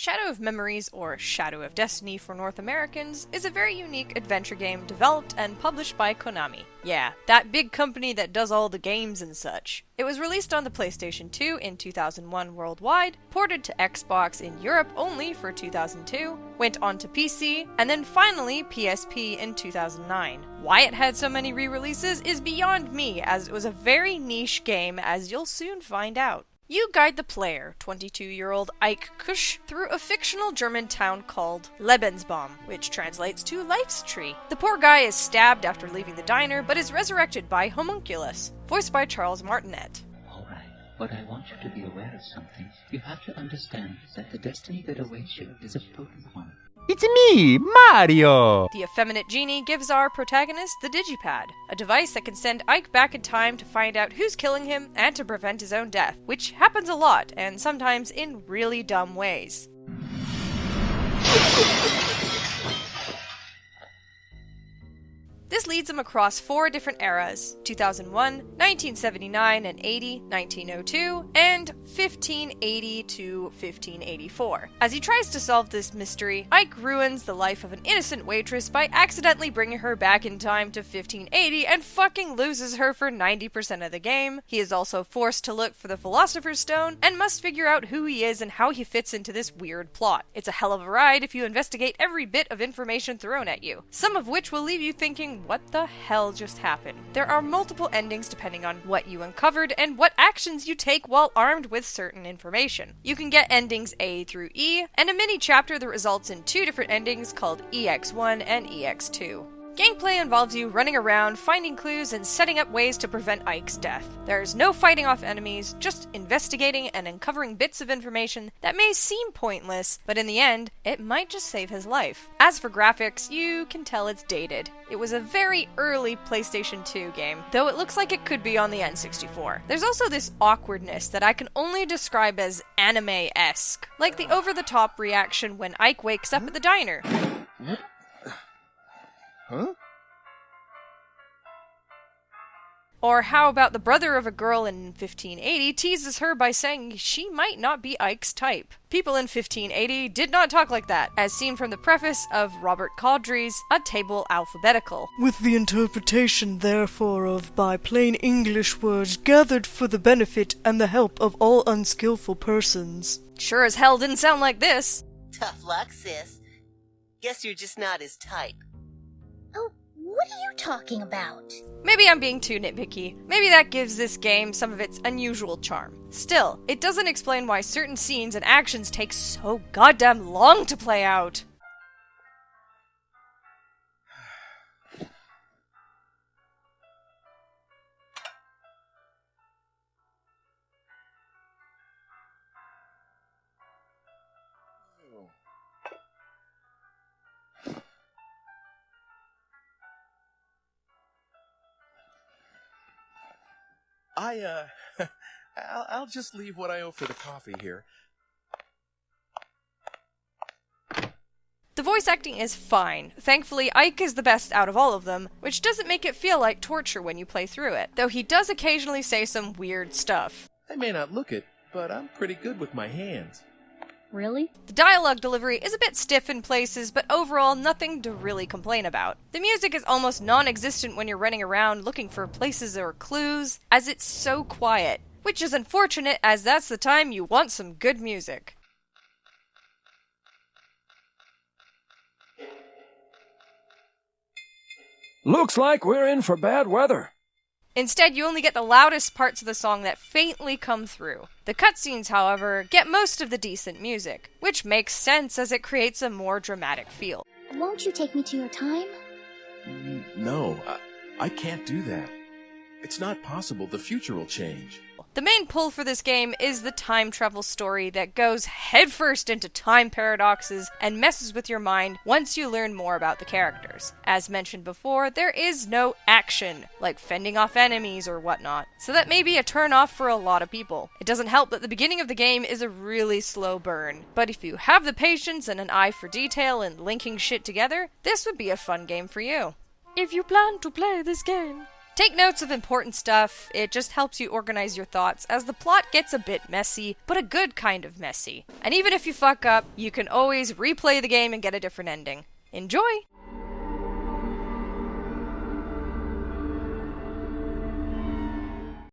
Shadow of Memories, or Shadow of Destiny for North Americans, is a very unique adventure game developed and published by Konami. Yeah, that big company that does all the games and such. It was released on the PlayStation 2 in 2001 worldwide, ported to Xbox in Europe only for 2002, went on to PC, and then finally PSP in 2009. Why it had so many re-releases is beyond me, as it was a very niche game, as you'll soon find out. You guide the player, 22-year-old Ike Kusch, through a fictional German town called Lebensbaum, which translates to Life's Tree. The poor guy is stabbed after leaving the diner, but is resurrected by Homunculus, voiced by Charles Martinet. Alright, but I want you to be aware of something. You have to understand that the destiny that awaits you is a potent one. It's me, Mario! The effeminate genie gives our protagonist the Digipad, a device that can send Ike back in time to find out who's killing him and to prevent his own death, which happens a lot, and sometimes in really dumb ways. This leads him across 4 different eras: 2001, 1979 and 80, 1902, and 1580 to 1584. As he tries to solve this mystery, Ike ruins the life of an innocent waitress by accidentally bringing her back in time to 1580 and fucking loses her for 90% of the game. He is also forced to look for the Philosopher's Stone and must figure out who he is and how he fits into this weird plot. It's a hell of a ride if you investigate every bit of information thrown at you, some of which will leave you thinking, what the hell just happened? There are multiple endings depending on what you uncovered and what actions you take while armed with certain information. You can get endings A through E, and a mini chapter that results in 2 different endings called EX1 and EX2. Gameplay involves you running around, finding clues, and setting up ways to prevent Ike's death. There's no fighting off enemies, just investigating and uncovering bits of information that may seem pointless, but in the end, it might just save his life. As for graphics, you can tell it's dated. It was a very early PlayStation 2 game, though it looks like it could be on the N64. There's also this awkwardness that I can only describe as anime-esque, like the over-the-top reaction when Ike wakes up at the diner. Huh? Or how about the brother of a girl in 1580 teases her by saying she might not be Ike's type. People in 1580 did not talk like that, as seen from the preface of Robert Caudry's A Table Alphabetical. With the interpretation, therefore, of by plain English words gathered for the benefit and the help of all unskillful persons. Sure as hell didn't sound like this. Tough luck, sis. Guess you're just not his type. Oh, what are you talking about? Maybe I'm being too nitpicky. Maybe that gives this game some of its unusual charm. Still, it doesn't explain why certain scenes and actions take so goddamn long to play out. I'll just leave what I owe for the coffee here. The voice acting is fine. Thankfully, Ike is the best out of all of them, which doesn't make it feel like torture when you play through it, though he does occasionally say some weird stuff. I may not look it, but I'm pretty good with my hands. Really? The dialogue delivery is a bit stiff in places, but overall nothing to really complain about. The music is almost non-existent when you're running around looking for places or clues, as it's so quiet, which is unfortunate as that's the time you want some good music. Looks like we're in for bad weather. Instead, you only get the loudest parts of the song that faintly come through. The cutscenes, however, get most of the decent music, which makes sense as it creates a more dramatic feel. Won't you take me to your time? No, I can't do that. It's not possible. The future will change. The main pull for this game is the time travel story that goes headfirst into time paradoxes and messes with your mind once you learn more about the characters. As mentioned before, there is no action, like fending off enemies or whatnot, so that may be a turn-off for a lot of people. It doesn't help that the beginning of the game is a really slow burn, but if you have the patience and an eye for detail and linking shit together, this would be a fun game for you. If you plan to play this game, Take notes of important stuff, it just helps you organize your thoughts as the plot gets a bit messy, but a good kind of messy. And even if you fuck up, you can always replay the game and get a different ending. Enjoy!